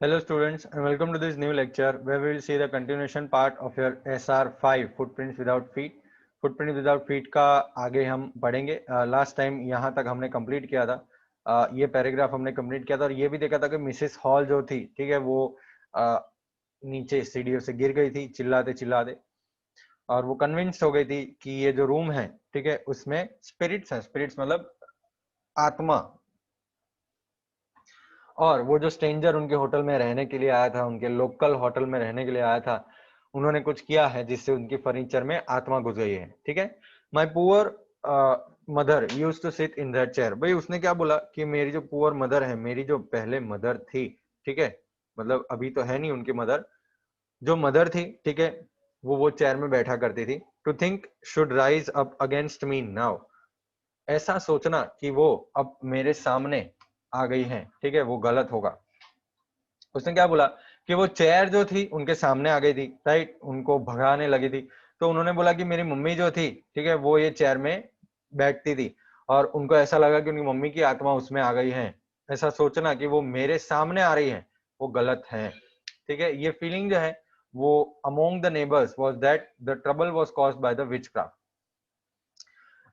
Hello students and welcome to this new lecture where we will see the continuation part of your SR5 footprints without feet. Footprint without feet का आगे हम पढ़ेंगे। Last time यहाँ तक हमने complete किया था। ये पैराग्राफ हमने कंप्लीट किया था और ये भी देखा था कि मिसेस हॉल जो थी, ठीक है, वो नीचे सीढ़ियों से गिर गई थी चिल्लाते चिल्लाते, और वो कन्विंस्ड हो गई थी कि ये जो रूम है, ठीक है, उसमें स्पिरिट्स हैं। स्पिरिट्स मतलब आत्मा। और वो जो स्ट्रेंजर उनके होटल में रहने के लिए आया था, उनके लोकल होटल में रहने के लिए आया था, उन्होंने कुछ किया है जिससे उनकी फर्नीचर में आत्मा घुस गई है। ठीक है, my poor mother used to sit in that chair. भाई उसने क्या बोला कि मेरी जो पुअर मदर है, मेरी जो पहले मदर थी, ठीक है, मतलब अभी तो है नहीं उनकी मदर, जो मदर थी, ठीक है, वो चेयर में बैठा करती थी। To think should rise up against me now. ऐसा सोचना कि वो अब मेरे सामने आ गई है, ठीक है, वो गलत होगा। उसने क्या बोला कि वो चेयर जो थी उनके सामने आ गई थी, राइट, उनको भगाने लगी थी। तो उन्होंने बोला कि मेरी मम्मी जो थी, ठीक है, वो ये चेयर में बैठती थी और उनको ऐसा लगा कि उनकी मम्मी की आत्मा उसमें आ गई है। ऐसा सोचना कि वो मेरे सामने आ रही है, वो गलत है। ठीक है, ये फीलिंग जो है वो among the neighbours was that the trouble was caused by the witchcraft.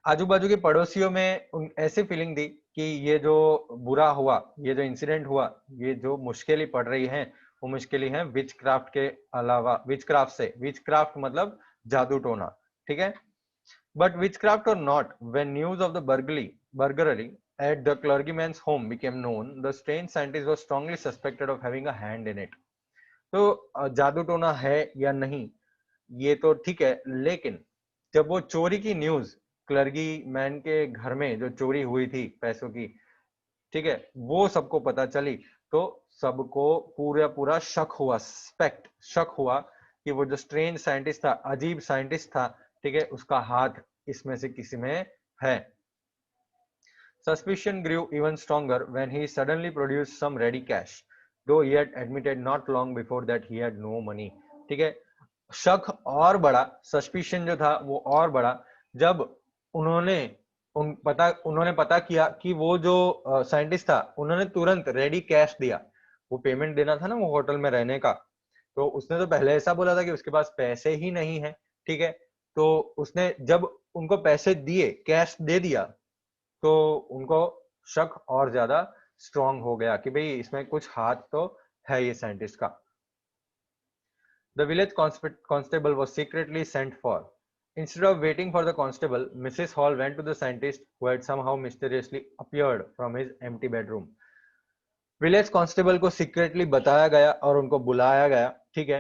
आजू बाजू के पड़ोसियों में ऐसी फीलिंग थी कि ये जो बुरा हुआ, ये जो इंसिडेंट हुआ, ये जो मुश्किलें पड़ रही हैं, वो मुश्किलें हैं विच क्राफ्ट के अलावा। विच क्राफ्ट से, विच क्राफ्ट मतलब जादू टोना। ठीक है, बट विच क्राफ्ट और not, when news of the burglary at the clergyman's home became known, the strange scientist was strongly suspected of having a hand in it. तो जादू टोना है या नहीं ये तो ठीक है, लेकिन जब वो चोरी की न्यूज क्लर्गी मैन के घर में जो चोरी हुई थी पैसों की, ठीक है, वो सबको पता चली, तो सबको पूरा पूरा शक हुआ, शक हुआ कि वो जो स्ट्रेंज साइंटिस्ट था, अजीब साइंटिस्ट था, ठीक है, उसका हाथ इसमें से किसी में है। Suspicion grew even stronger when he suddenly produced some ready cash, though he had admitted not long before that he had no money. ठीक है, शक और बढ़ा, सस्पिशन जो था वो और बढ़ा जब उन्होंने उन्होंने पता किया कि वो जो साइंटिस्ट था, उन्होंने तुरंत रेडी कैश दिया। वो पेमेंट देना था ना वो होटल में रहने का, तो उसने तो पहले ऐसा बोला था कि उसके पास पैसे ही नहीं है। ठीक है, तो उसने जब उनको पैसे दिए, कैश दे दिया, तो उनको शक और ज्यादा स्ट्रांग हो गया कि भाई इसमें कुछ हाथ तो है ये साइंटिस्ट का। The village constable was secretly sent for. Instead of waiting for the constable, Mrs. Hall went to the scientist who had somehow mysteriously appeared from his empty bedroom. Village constable को secretly बताया गया और उनको बुलाया गया। ठीक है,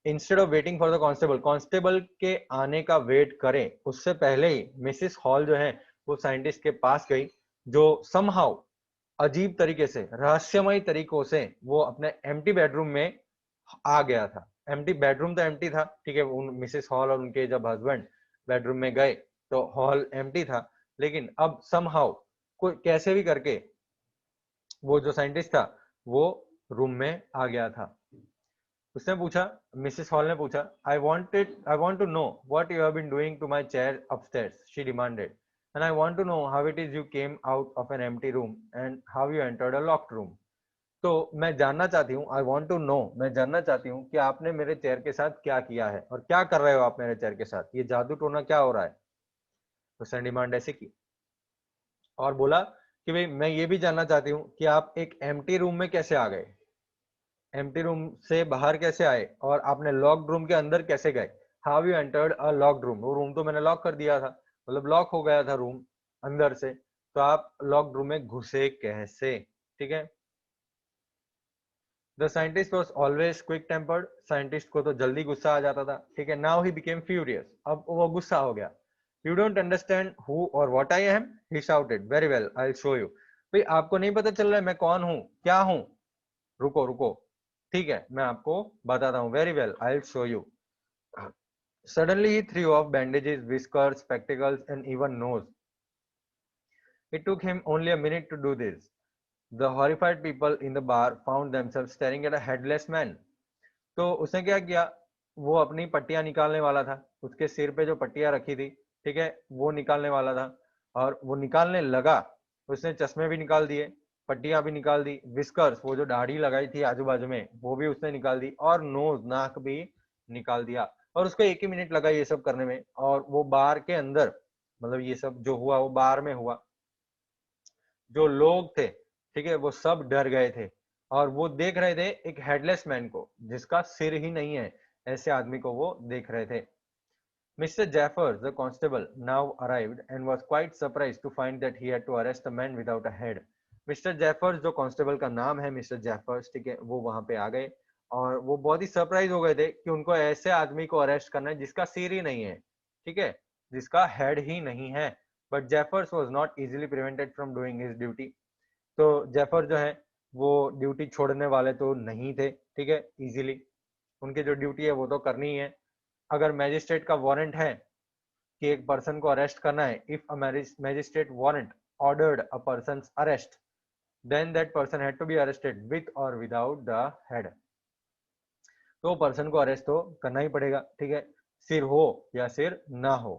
instead of waiting for the constable, constable के आने का वेट करें उससे पहले ही मिसेस हॉल जो है वो साइंटिस्ट के पास गई, जो समहाउ अजीब तरीके से, रहस्यमय तरीकों से वो अपने एम्प्टी बेडरूम में आ गया था। एम्प्टी बेडरूम तो एम्प्टी था, ठीक है, उन मिसेस हॉल और उनके जब हस्बैंड बेडरूम में गए तो हॉल एम्प्टी था, लेकिन अब समहाउ कोई कैसे भी करके वो जो साइंटिस्ट था वो रूम में आ गया था। उसने पूछा, मिसेस हॉल ने पूछा, I want to know what you have been doing to my chair upstairs, she demanded, and I want to know how it is you came out of an empty room and how you entered a locked room. तो मैं जानना चाहती हूँ, आई want to no, मैं जानना चाहती हूँ कि आपने मेरे चेयर के साथ क्या किया है और क्या कर रहे हो आप मेरे चेयर के साथ, ये जादू टोना क्या हो रहा है। उसने डिमांड ऐसे की और बोला कि भाई मैं ये भी जानना चाहती हूँ कि आप एक एम्प्टी रूम में कैसे आ गए, एम्प्टी रूम से बाहर कैसे आए और आपने लॉक्ड रूम के अंदर कैसे गए। How you entered a locked room, वो रूम तो मैंने लॉक कर दिया था, मतलब लॉक हो गया था रूम अंदर से, तो आप लॉक्ड रूम में घुसे कैसे। ठीक है, the scientist was always quick tempered, scientist को तो जल्दी गुस्सा आ जाता था। ठीक है, नाउ ही बिकेम फ्यूरियस, अब वो गुस्सा हो गया। यू डोंट अंडरस्टैंड हु और what I am, he shouted, very well I will show you. भाई आपको नहीं पता चल रहा है मैं कौन हूँ, क्या हूँ, रुको रुको, ठीक है मैं आपको बताता हूँ, very well I will show you. Suddenly he threw off bandages, whiskers, spectacles, and even nose. It took him only a minute to do this. The horrified people in the bar found themselves staring at a headless man. तो उसने क्या किया, वो अपनी पट्टियां निकालने वाला था, उसके सिर पे जो पट्टियां रखी थी, ठीक है, वो निकालने वाला था, और वो निकालने लगा, उसने चश्मे भी निकाल दिए, पट्टियां भी निकाल दी, विस्कर्स वो जो दाढ़ी लगाई थी आजू बाजू में वो भी उसने निकाल दी, और नोज नाक भी निकाल दिया। और उसको 1 ही मिनट लगा ये सब करने में, और वो बार के अंदर, मतलब ये सब जो हुआ वो बार में हुआ। जो लोग थे, ठीक है, वो सब डर गए थे, और वो देख रहे थे एक हेडलेस मैन को जिसका सिर ही नहीं है, ऐसे आदमी को वो देख रहे थे। Mr. Jaffers, the constable, now arrived and was quite surprised to find that he had to arrest a man without a head. Mr. Jaffers, जो कांस्टेबल का नाम है मिस्टर जैफर्स, ठीक है, वो वहां पे आ गए, और वो बहुत ही सरप्राइज हो गए थे कि उनको ऐसे आदमी को अरेस्ट करना है जिसका सिर ही नहीं है, ठीक है, जिसका हेड ही नहीं है। But Jeffers was not easily prevented from doing his duty. तो जेफर जो है वो ड्यूटी छोड़ने वाले तो नहीं थे, ठीक है, इजीली उनकी जो ड्यूटी है वो तो करनी ही है। अगर मैजिस्ट्रेट का वारंट है कि एक पर्सन को अरेस्ट करना है, if a magistrate warrant ordered a person's arrest, then that person had to be arrested with or without the head. तो पर्सन को अरेस्ट तो करना ही पड़ेगा, ठीक है, सिर हो या सिर ना हो।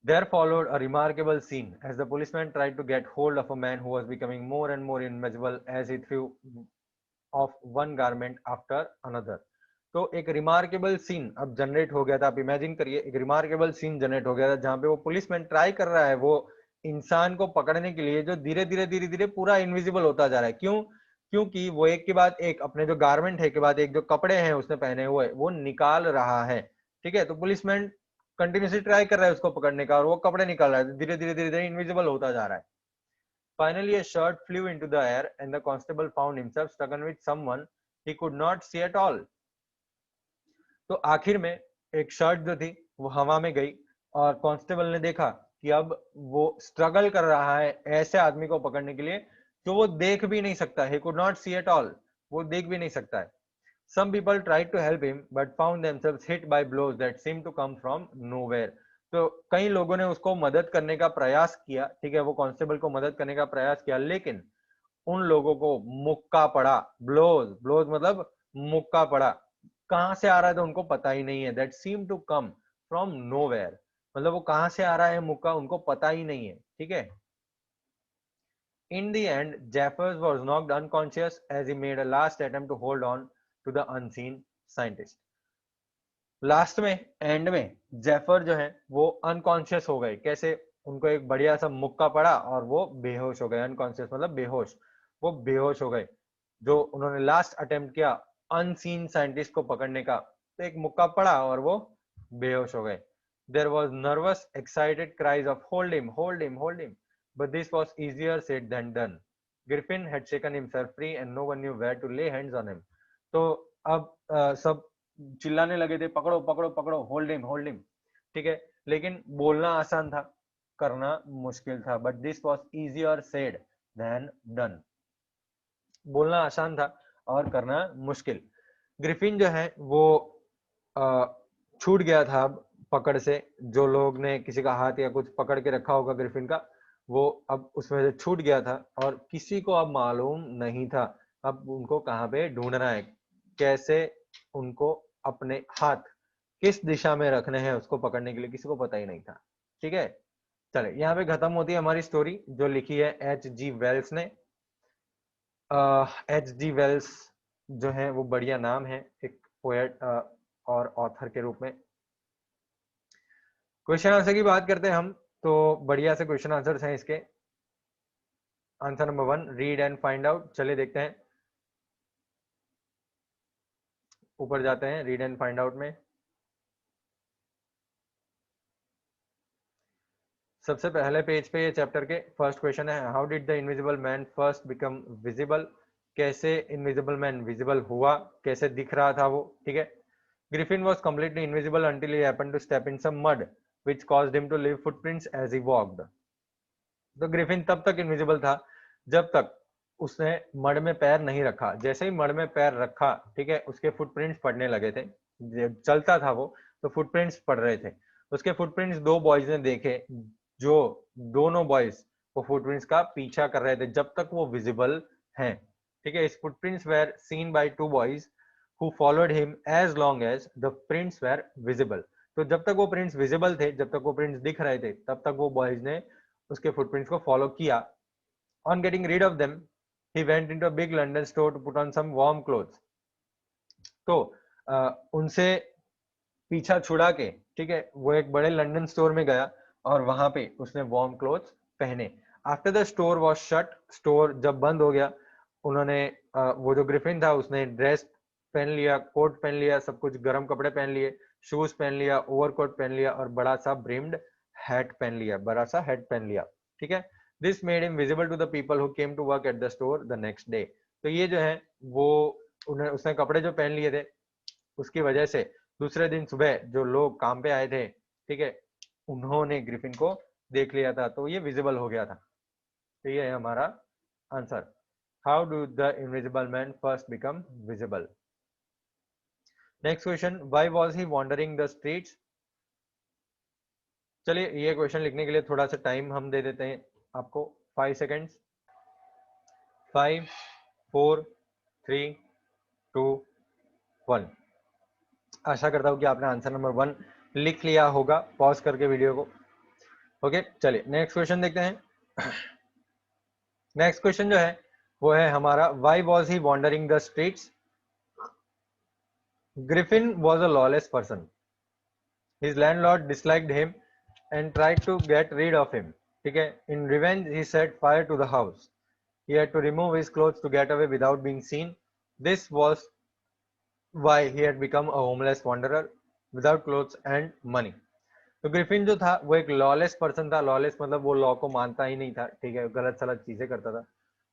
There followed a remarkable scene as the policeman tried to get hold of a man who was becoming more and more invisible as he threw off one garment after another. तो एक रिमार्केबल सीन अब generate हो गया था। आप imagine करिए, एक remarkable scene generate हो गया था जहां पे वो पुलिसमैन ट्राई कर रहा है वो इंसान को पकड़ने के लिए जो धीरे धीरे पूरा इनविजिबल होता जा रहा है। क्यों? क्योंकि वो एक के बाद एक अपने जो गारमेंट है के बाद एक जो कपड़े हैं उसने पहने हुए वो निकाल रहा है, ठीक है। तो पुलिसमैन कंटिन्यूसली ट्राई कर रहा है उसको पकड़ने का, और वो कपड़े निकाल रहा है, धीरे धीरे इनविजिबल होता जा रहा है। Finally, a shirt flew into the air and the constable found himself stuck with someone he could not see at all. तो आखिर में एक शर्ट जो थी वो हवा में गई, और कांस्टेबल ने देखा कि अब वो स्ट्रगल कर रहा है ऐसे आदमी को पकड़ने के लिए जो वो देख भी नहीं सकता। He could not see at all. वो देख भी नहीं सकता है। Some people tried to help him but found themselves hit by blows that seemed to come from nowhere. तो कई लोगों ने उसको मदद करने का प्रयास किया, ठीक है, वो कांस्टेबल को मदद करने का प्रयास किया, लेकिन उन लोगों को मुक्का पड़ा। ब्लोज, ब्लोज मतलब मुक्का पड़ा। कहां से आ रहा है तो उनको पता ही नहीं है। That seem to come from nowhere, मतलब वो कहां से आ रहा है मुक्का उनको पता ही नहीं है, ठीक है। In the end, Jeffers was knocked unconscious as he made a last attempt to hold on to the unseen scientist. Last में, एंड में, जेफर जो है वो अनकॉन्शियस हो गए। कैसे? उनको एक बढ़िया सा मुक्का पड़ा और वो बेहोश हो गए। अनकॉन्शियस मतलब बेहोश, वो बेहोश हो गए। जो उन्होंने लास्ट अटेम्प्ट किया अनसीन साइंटिस्ट को पकड़ने का, तो एक मुक्का पड़ा और वो बेहोश हो गए। There was nervous excited cries of hold him, hold him, hold him, but this was easier said than done. Griffin had shaken himself free and no one knew where to lay hands on him. तो अब सब चिल्लाने लगे थे, पकड़ो पकड़ो पकड़ो, hold him, hold him, ठीक है। लेकिन बोलना आसान था, करना मुश्किल था। But this was easier said than done. बोलना आसान था और करना मुश्किल। ग्रिफिन जो है वो छूट गया था अब पकड़ से। जो लोग ने किसी का हाथ या कुछ पकड़ के रखा होगा ग्रिफिन का, वो अब उसमें से छूट गया था, और किसी को अब मालूम नहीं था अब उनको कहाँ पे ढूंढना है, कैसे उनको अपने हाथ किस दिशा में रखने हैं उसको पकड़ने के लिए, किसी को पता ही नहीं था, ठीक है। चले, यहाँ पे खत्म होती है हमारी स्टोरी जो लिखी है H.G. वेल्स ने। H.G. वेल्स जो है वो बढ़िया नाम है एक पोएट और ऑथर के रूप में। क्वेश्चन आंसर की बात करते हैं हम, तो बढ़िया से क्वेश्चन आंसर्स हैं इसके। Answer number 1, read and find out. चलिए देखते हैं, ऊपर जाते हैं रीड एंड फाइंड आउट में। सबसे पहले पेज पे ये चैप्टर के फर्स्ट क्वेश्चन है, how did the invisible man first become visible. कैसे इनविजिबल मैन विजिबल हुआ, कैसे दिख रहा था वो, ठीक है। Griffin was completely invisible until he happened to step in some mud which caused him to leave footprints as he walked. तो ग्रिफिन तब तक इनविजिबल था जब तक उसने मड में पैर नहीं रखा। जैसे ही मड में पैर रखा, ठीक है, उसके फुटप्रिंट्स पड़ने लगे थे। जब चलता था वो तो फुटप्रिंट्स पड़ रहे थे। उसके फुटप्रिंट्स दो बॉयज ने देखे, जो दोनों बॉयज वो फुटप्रिंट्स का पीछा कर रहे थे जब तक वो विजिबल हैं, ठीक है। इस footprints were seen by two boys who followed him as long as the prints were visible. तो जब तक वो प्रिंट्स विजिबल थे, जब तक वो प्रिंट्स दिख रहे थे, तब तक वो बॉयज ने उसके फुटप्रिंट्स को फॉलो किया। On getting rid of them, he went into a big London store to put on some warm clothes. तो उनसे पीछा छुड़ा के, ठीक है, वो एक बड़े लंदन स्टोर में गया और वहां पे उसने वार्म क्लोथ्स पहने. After the store was shut, store जब बंद हो गया, उन्होंने वो जो ग्रिफिन था उसने ड्रेस पहन लिया, कोट पहन लिया, सब कुछ गर्म कपड़े पहन लिए, शूज पहन लिया, ओवरकोट पहन लिया और बड़ा सा ब्रिम्ड हैट पहन लिया, बड़ा सा हैट पहन लिया. ठीक है. This made him visible to the people who came to work at the store the next day. तो ये जो है वो उसने कपड़े जो पहन लिए थे उसकी वजह से दूसरे दिन सुबह जो लोग काम पे आए थे, ठीक है, उन्होंने ग्रिफिन को देख लिया था, तो ये विजिबल हो गया था. तो ये है हमारा answer. How do the invisible man first become visible. Next question, why was he wandering the streets. चलिए ये क्वेश्चन लिखने के लिए थोड़ा सा टाइम हम दे देते हैं आपको, 5 सेकेंड्स. 5 4 3 2 1. आशा करता हूं कि आपने आंसर नंबर 1 लिख लिया होगा पॉज करके वीडियो को. ओके, चलिए नेक्स्ट क्वेश्चन देखते हैं. नेक्स्ट क्वेश्चन जो है वो है हमारा, why was he wandering the streets. Griffin was a lawless person. His landlord disliked him and tried to get rid of him. ठीक है. In revenge he set fire to the house. He had to remove his clothes to get away without being seen. This was why he had become a homeless wanderer without clothes and money. तो Griffin जो था वो एक lawless person था. Lawless मतलब वो law को मानता ही नहीं था, ठीक है, गलत सलत चीजें करता था.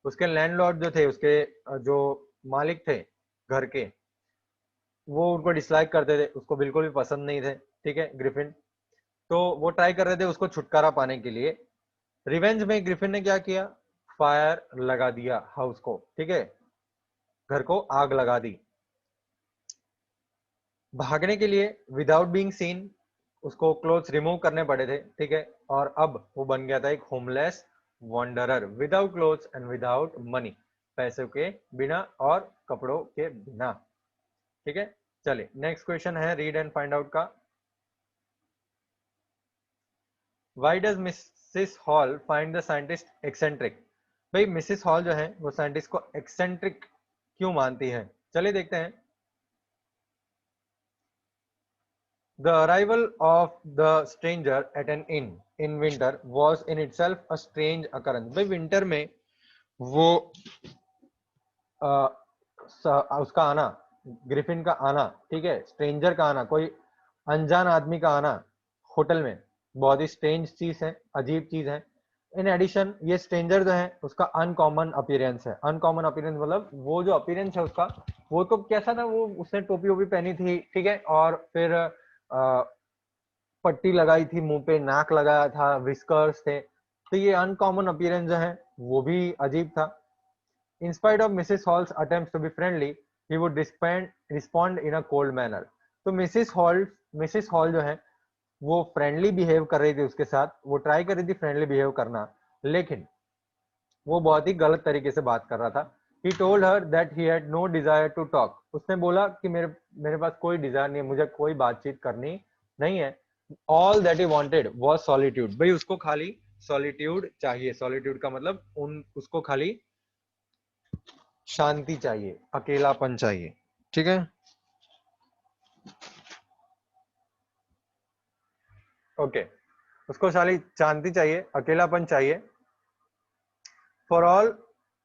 उसके लैंडलॉर्ड जो थे, उसके जो मालिक थे घर के, वो उनको डिसलाइक करते थे, उसको बिल्कुल भी पसंद नहीं थे. ठीक है, ग्रिफिन. तो वो ट्राई कर रहे थे उसको छुटकारा पाने के लिए. रिवेंज में ग्रिफिन ने क्या किया, फायर लगा दिया हाउस को. ठीक है, घर को आग लगा दी. भागने के लिए विदाउट बीइंग सीन उसको क्लोथ्स रिमूव करने पड़े थे. ठीक है, और अब वो बन गया था एक homeless wanderer without clothes and without money, पैसे के बिना और कपड़ों के बिना. ठीक है, चलिए नेक्स्ट क्वेश्चन है रीड एंड फाइंड आउट का. Why does Mrs hall find the scientist eccentric. भाई मिसेस हॉल जो है वो साइंटिस्ट को एक्सेंट्रिक क्यों मानती है, चलिए देखते हैं. The arrival of the stranger at an inn in winter was in itself a strange occurrence. भाई विंटर में वो उसका आना, ग्रिफिन का आना, ठीक है, स्ट्रेंजर का आना, कोई अनजान आदमी का आना होटल में बहुत ही स्ट्रेंज चीज है, अजीब चीज है. इन एडिशन ये स्ट्रेंजर जो है उसका अनकॉमन अपीयरेंस है. अनकॉमन अपीयरेंस मतलब वो जो अपीयरेंस है उसका, वो तो कैसा था, वो उसने टोपी वोपी पहनी थी, ठीक है, और फिर पट्टी लगाई थी मुंह पे, नाक लगाया था, विस्कर्स थे. तो ये अनकॉमन अपीयरेंस जो है वो भी अजीब था. In spite of Mrs. Hall's attempts to be friendly, he would respond in a cold manner. तो मिसेस हॉल जो है वो फ्रेंडली बिहेव कर रही थी उसके साथ, वो ट्राई कर रही थी फ्रेंडली बिहेव करना, लेकिन वो बहुत ही गलत तरीके से बात कर रहा था. He told her that he had no desire to talk. उसने बोला कि मेरे पास कोई डिजायर नहीं है, मुझे कोई बातचीत करनी नहीं है. All that he wanted was solitude. भाई उसको खाली सॉलिट्यूड चाहिए. सॉलिट्यूड का मतलब उसको खाली शांति चाहिए, अकेलापन चाहिए. ठीक है, ओके, उसको खाली शांति चाहिए, अकेलापन चाहिए. For all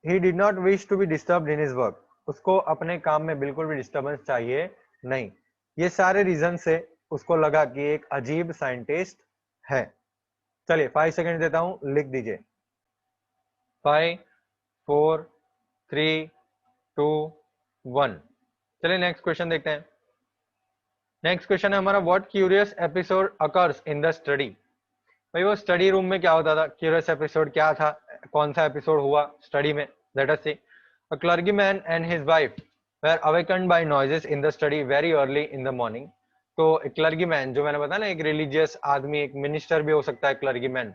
he did not wish to be disturbed in his work. उसको अपने काम में बिल्कुल भी डिस्टर्बेंस चाहिए नहीं. ये सारे रीजन से उसको लगा कि एक अजीब साइंटिस्ट है. चलिए 5 सेकंड देता हूं, लिख दीजिए. 5 4 3 2 1. चलिए नेक्स्ट क्वेश्चन देखते हैं. नेक्स्ट क्वेश्चन है हमारा, what curious episode occurs in the study. भाई वो स्टडी रूम में क्या होता था, क्यूरियस एपिसोड क्या था, कौन सा एपिसोड हुआ स्टडी में. Let us see. A clergyman and his wife were awakened by noises in the study very early in the morning. तो एक क्लर्जीमैन जो मैंने बताया ना, एक रिलीजियस आदमी, एक मिनिस्टर भी हो सकता है क्लर्जीमैन.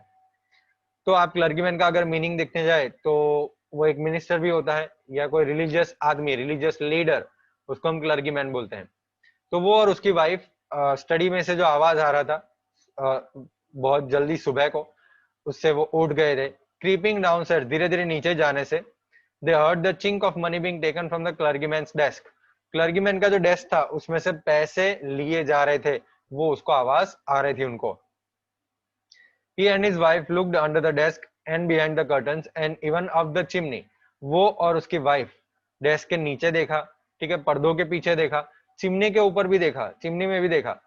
तो आप क्लर्जीमैन का अगर मीनिंग देखने जाए तो वो एक मिनिस्टर भी होता है या कोई रिलीजियस आदमी, रिलीजियस लीडर, उसको हम क्लर्जीमैन बोलते हैं. तो वो और उसकी वाइफ स्टडी में से जो आवाज आ रहा था बहुत जल्दी सुबह को, उससे वो उठ गए थे. creeping downstairs, धीरे धीरे नीचे जाने से, they heard the chink of money being taken from the clergyman's desk. क्लर्गीमैन का जो डेस्क था उसमें से पैसे लिए जा रहे थे, वो उसको आवाज आ रही थी उनको. He and his wife looked under the desk and behind the curtains and even up the chimney. वो और उसकी वाइफ डेस्क के नीचे देखा, ठीक है, पर्दों के पीछे देखा, चिमनी के ऊपर भी देखा, चिमनी में भी देखा,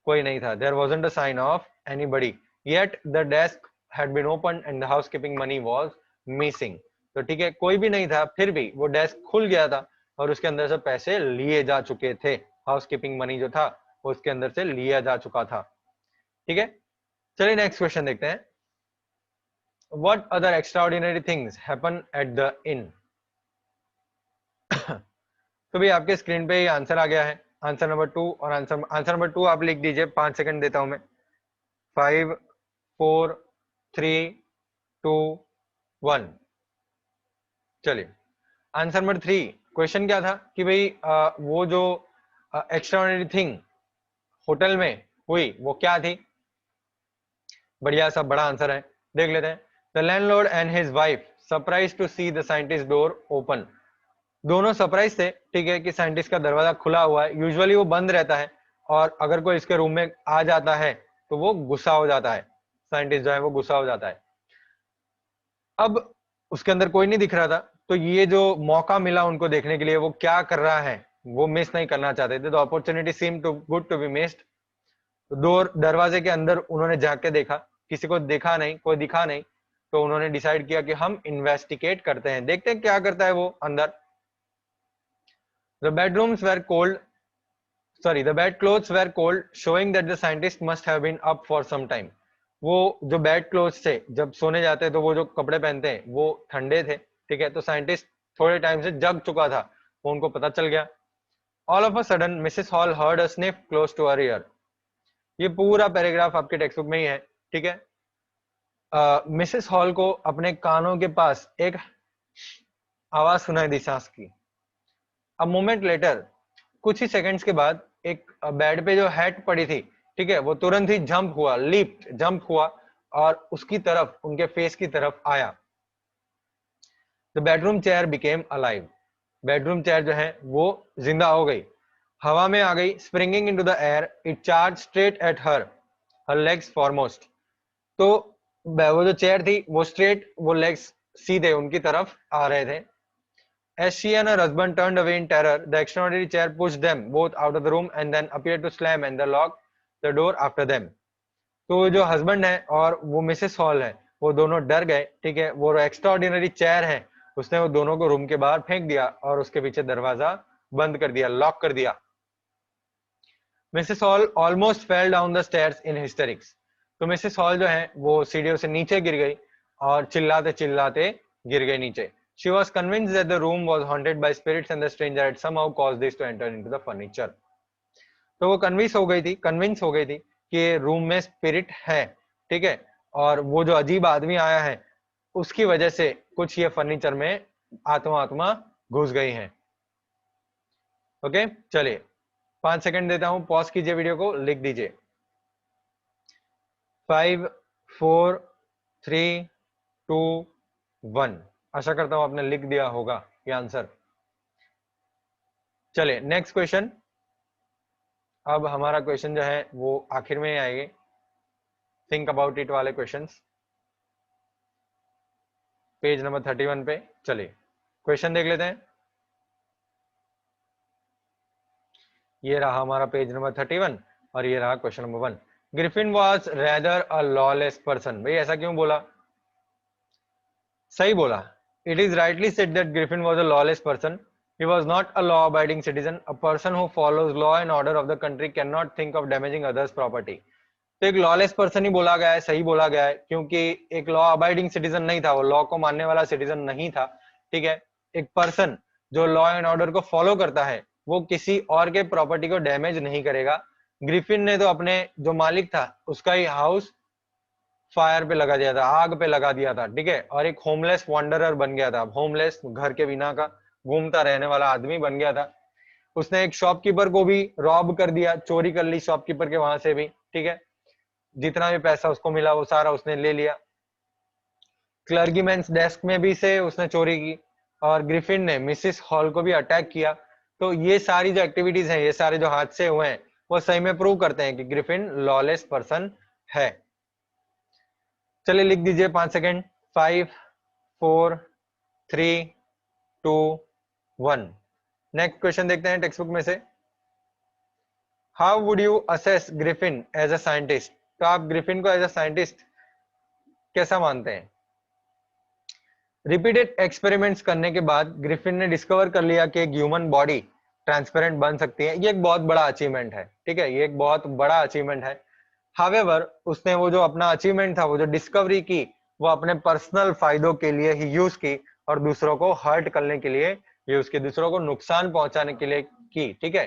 कोई नहीं था. There wasn't a sign of anybody. Yet the desk had been opened and the housekeeping money was missing. तो ठीक है, कोई भी नहीं था, फिर भी वो डेस्क खुल गया था और उसके अंदर से पैसे लिए जा चुके थे. हाउसकीपिंग मनी जो था वो उसके अंदर से लिया जा चुका था. ठीक है, चलिए नेक्स्ट क्वेश्चन देखते हैं. What other extraordinary things happen at the inn? तो भी आपके स्क्रीन पे ये आंसर आ गया है, आंसर नंबर 2. और आंसर नंबर 2 आप लिख दीजिए. 5 सेकंड देता हूं मैं. 5 4 3 2 1. चलिए आंसर नंबर 3. क्वेश्चन क्या था कि भाई वो जो एक्स्ट्राऑर्डिनरी थिंग होटल में हुई वो क्या थी. बढ़िया सा बड़ा आंसर है, देख लेते हैं. The landlord and his wife surprise to see the scientist door open. दोनों सरप्राइज थे, ठीक है, कि साइंटिस्ट का दरवाजा खुला हुआ है. यूजुअली वो बंद रहता है और अगर कोई इसके रूम में आ जाता है तो वो गुस्सा हो जाता है. साइंटिस्ट जो है वो गुस्सा हो जाता है. अब उसके अंदर कोई नहीं दिख रहा था, तो ये जो मौका मिला उनको देखने के लिए वो क्या कर रहा है वो मिस नहीं करना चाहते थे. The opportunity seem too good to be missed. दरवाजे के अंदर उन्होंने जाके देखा, किसी को देखा नहीं, कोई दिखा नहीं, तो उन्होंने डिसाइड किया कि हम इन्वेस्टिगेट करते हैं, देखते हैं क्या करता है वो अंदर. The bedrooms were cold, the bed clothes were cold, showing that the scientist must have been up for some time. वो जो बेड क्लोथ्स थे, जब सोने जाते हैं तो वो जो कपड़े पहनते हैं वो ठंडे थे, ठीक है, तो साइंटिस्ट थोड़े टाइम से जग चुका था, वो उनको पता चल गया. All of a sudden Mrs Hall heard a sniff close to her ear. ये पूरा पैराग्राफ आपके टेक्स्ट बुक में ही है, ठीक है. मिसेस हॉल को अपने कानों के पास एक आवाज सुनाई दी सांस की. अ मोमेंट लेटर, कुछ ही सेकंड्स के बाद एक बेड पे जो हैट पड़ी थी, ठीक है, वो तुरंत ही जंप हुआ और उसकी तरफ, उनके फेस की तरफ आया. The bedroom chair became alive. Bedroom chair जो है वो जिंदा हो गई, हवा में आ गई. Springing into the air it charge straight at her legs foremost. तो वो जो चेयर थी वो स्ट्रेट, वो लेग्स सीधे उनकी तरफ आ रहे थे. As she and her husband turned away in terror, the extraordinary chair pushed them both out of the room and then appeared to slam and lock the door after them. तो जो husband है और वो Mrs hall है वो दोनों डर गए, ठीक है. वो एक्स्ट्राऑर्डिनरी चेयर है, उसने वो दोनों को रूम के बाहर फेंक दिया और उसके पीछे दरवाजा बंद कर दिया, लॉक कर दिया. Mrs hall almost fell down the stairs in hysterics. तो मिसेस हॉल जो है वो सीढ़ियों से नीचे गिर गई और चिल्लाते चिल्लाते गिर गई नीचे. She was convinced that the room was haunted by spirits and the stranger had somehow caused this to enter into the furniture. तो वो कन्विंस हो गई थी कि रूम में स्पिरिट है, ठीक है, और वो जो अजीब आदमी आया है उसकी वजह से कुछ ये फर्नीचर में आत्मा घुस गई है. ओके, चलिए 5 सेकंड देता हूं, पॉज कीजिए वीडियो को, लिख दीजिए. 5 4 3 2 1. आशा करता हूं आपने लिख दिया होगा ये आंसर. चलिए नेक्स्ट क्वेश्चन. अब हमारा क्वेश्चन जो है वो आखिर में आएंगे, थिंक अबाउट इट वाले क्वेश्चंस, पेज नंबर 31 पे. चलिए क्वेश्चन देख लेते हैं. ये रहा हमारा पेज नंबर 31 और ये रहा question number 1. Griffin was rather a lawless person. भाई ऐसा क्यों बोला? सही बोला. It is rightly said that Griffin was a lawless person. He was not a law-abiding citizen. A person who follows law and order of the country cannot think of damaging others' property. तो एक lawless person ही बोला गया है, सही बोला गया है, क्योंकि एक लॉ अबाइडिंग सिटीजन नहीं था, वो लॉ को मानने वाला सिटीजन नहीं था, ठीक है. एक पर्सन जो लॉ एंड ऑर्डर को फॉलो करता है वो किसी और के प्रॉपर्टी को डैमेज नहीं करेगा. ग्रिफिन ने तो अपने जो मालिक था उसका ही हाउस फायर पे लगा दिया था, आग पे लगा दिया था, ठीक है, और एक होमलेस वॉन्डरर बन गया था. होमलेस, घर के बिना का घूमता रहने वाला आदमी बन गया था. उसने एक शॉपकीपर को भी रॉब कर दिया, चोरी कर ली शॉपकीपर के वहां से भी, ठीक है. जितना भी पैसा उसको मिला वो सारा उसने ले लिया. क्लर्गीमैन्स डेस्क में भी से उसने चोरी की, और ग्रिफिन ने मिसिस हॉल को भी अटैक किया। तो ये सारी जो एक्टिविटीज हैं, ये सारे जो हादसे हुए हैं, वो सही में प्रूव करते हैं कि ग्रिफिन लॉलेस पर्सन है। चलिए लिख दीजिए 5 सेकेंड। 5 4 3 2 1। नेक्स्ट क्वेश्चन देखते हैं टेक्स्ट बुक में से। How would you assess Griffin as a scientist? तो आप ग्रिफिन को एज अ साइंटिस्ट कैसा मानते हैं? रिपीटेड एक्सपेरिमेंट्स करने के बाद ग्रिफिन ने डिस्कवर कर लिया कि एक ह्यूमन बॉडी ट्रांसपेरेंट बन सकती है। ये एक बहुत बड़ा अचीवमेंट है, ठीक है, ये एक बहुत बड़ा अचीवमेंट है। हावेवर, उसने वो जो अपना अचीवमेंट था, वो जो डिस्कवरी की, वो अपने पर्सनल फायदों के लिए ही यूज की और दूसरों को हर्ट करने के लिए यूज की, दूसरों को नुकसान पहुंचाने के लिए की, ठीक है।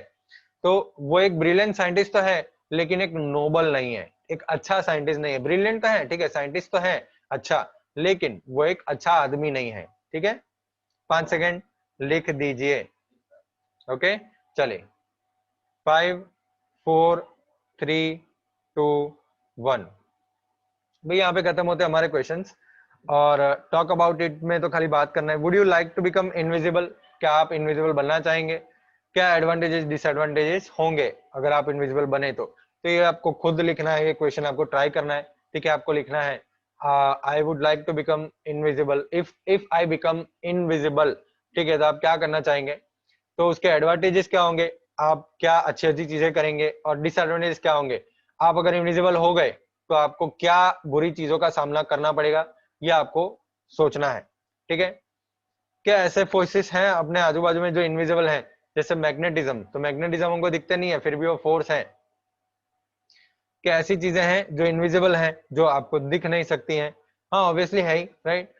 तो वो एक ब्रिलियंट साइंटिस्ट तो है, लेकिन एक नोबल नहीं है, एक अच्छा साइंटिस्ट नहीं है। ब्रिलियंट तो है, ठीक है, साइंटिस्ट तो है अच्छा, लेकिन वो एक अच्छा आदमी नहीं है, ठीक है। 5 सेकेंड लिख दीजिए। ओके, चलिए 5 4 3 2 1। भाई यहाँ पे खत्म होते हैं हमारे क्वेश्चंस। और टॉक अबाउट इट में तो खाली बात करना है। Would you like to become invisible? क्या आप इनविजिबल बनना चाहेंगे? क्या एडवांटेजेस डिसएडवांटेजेस होंगे अगर आप इनविजिबल बने? तो ये आपको खुद लिखना है, ये क्वेश्चन आपको ट्राई करना है, ठीक है। आपको लिखना है I would like to become invisible, if I become invisible, ठीक है। तो आप क्या करना चाहेंगे? तो उसके एडवांटेजेस क्या होंगे, आप क्या अच्छी अच्छी चीजें करेंगे, और डिसएडवांटेजेस क्या होंगे, आप अगर इनविजिबल हो गए तो आपको क्या बुरी चीजों का सामना करना पड़ेगा, ये आपको सोचना है, ठीक है। क्या ऐसे फोर्सेस हैं अपने आजू बाजू में जो इनविजिबल हैं? जैसे मैग्नेटिज्म, तो मैग्नेटिज्म हमको दिखते नहीं है, फिर भी वो फोर्स है। क्या ऐसी चीजें हैं जो इनविजिबल हैं, जो आपको दिख नहीं सकती हैं? हाँ, ऑब्वियसली है ही, राइट।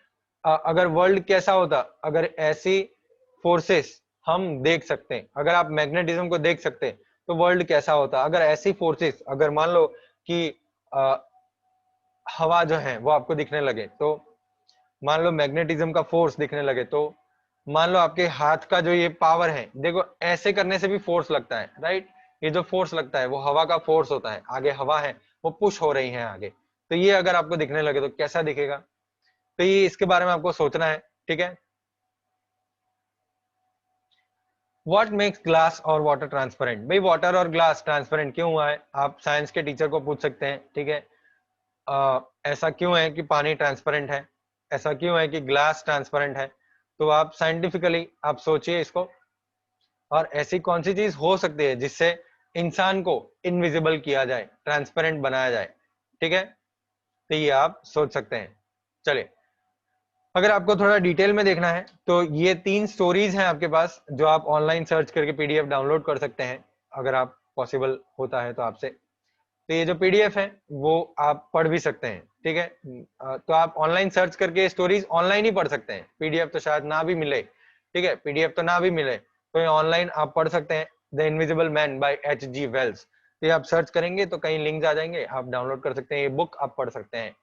अगर वर्ल्ड कैसा होता अगर ऐसी फोर्सेस हम देख सकते हैं, अगर आप मैग्नेटिज्म को देख सकते हैं, तो वर्ल्ड कैसा होता अगर ऐसी फोर्सेस, अगर मान लो कि हवा जो है वो आपको दिखने लगे, तो मान लो मैग्नेटिज्म का फोर्स दिखने लगे, तो मान लो आपके हाथ का जो ये पावर है, देखो ऐसे करने से भी फोर्स लगता है, राइट। ये जो फोर्स लगता है वो हवा का फोर्स होता है, आगे हवा है वो पुश हो रही है आगे। तो ये अगर आपको दिखने लगे तो कैसा दिखेगा? तो ये इसके बारे में आपको सोचना है, ठीक है। व्हाट मेक्स ग्लास और वाटर ट्रांसपेरेंट? भाई वाटर और ग्लास ट्रांसपेरेंट क्यों हुआ है? आप साइंस के टीचर को पूछ सकते हैं, ठीक है। ऐसा क्यों है कि पानी ट्रांसपेरेंट है, ऐसा क्यों है कि ग्लास ट्रांसपेरेंट है? तो आप साइंटिफिकली आप सोचिए इसको, और ऐसी कौन सी चीज हो सकती है जिससे इंसान को इनविजिबल किया जाए, ट्रांसपेरेंट बनाया जाए, ठीक है। तो ये आप सोच सकते हैं। चलिए, अगर आपको थोड़ा डिटेल में देखना है तो ये 3 स्टोरीज हैं आपके पास, जो आप ऑनलाइन सर्च करके पीडीएफ डाउनलोड कर सकते हैं, अगर आप पॉसिबल होता है तो आपसे। तो ये जो पीडीएफ है वो आप पढ़ भी सकते हैं, ठीक है। तो आप ऑनलाइन सर्च करके स्टोरीज ऑनलाइन ही पढ़ सकते हैं, पीडीएफ तो शायद ना भी मिले, ठीक है, पीडीएफ तो ना भी मिले, तो ये ऑनलाइन आप पढ़ सकते हैं। The invisible man by H G. Wells, ये आप सर्च करेंगे तो कहीं लिंक्स आ जाएंगे, आप डाउनलोड कर सकते हैं, ये बुक आप पढ़ सकते हैं।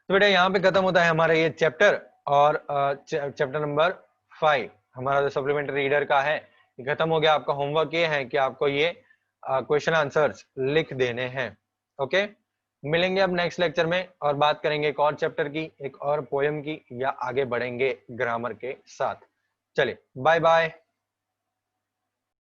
तो बेटा यहाँ पे खत्म होता है हमारा ये चैप्टर, और चैप्टर नंबर 5 हमारा जो सप्लीमेंट्री रीडर का है ये खत्म हो गया। आपका होमवर्क ये है कि आपको ये क्वेश्चन आंसर्स लिख देने हैं। ओके, मिलेंगे अब नेक्स्ट लेक्चर में और बात करेंगे एक और चैप्टर की, एक और पोएम की, या आगे बढ़ेंगे ग्रामर के साथ। चलिए, बाय बाय।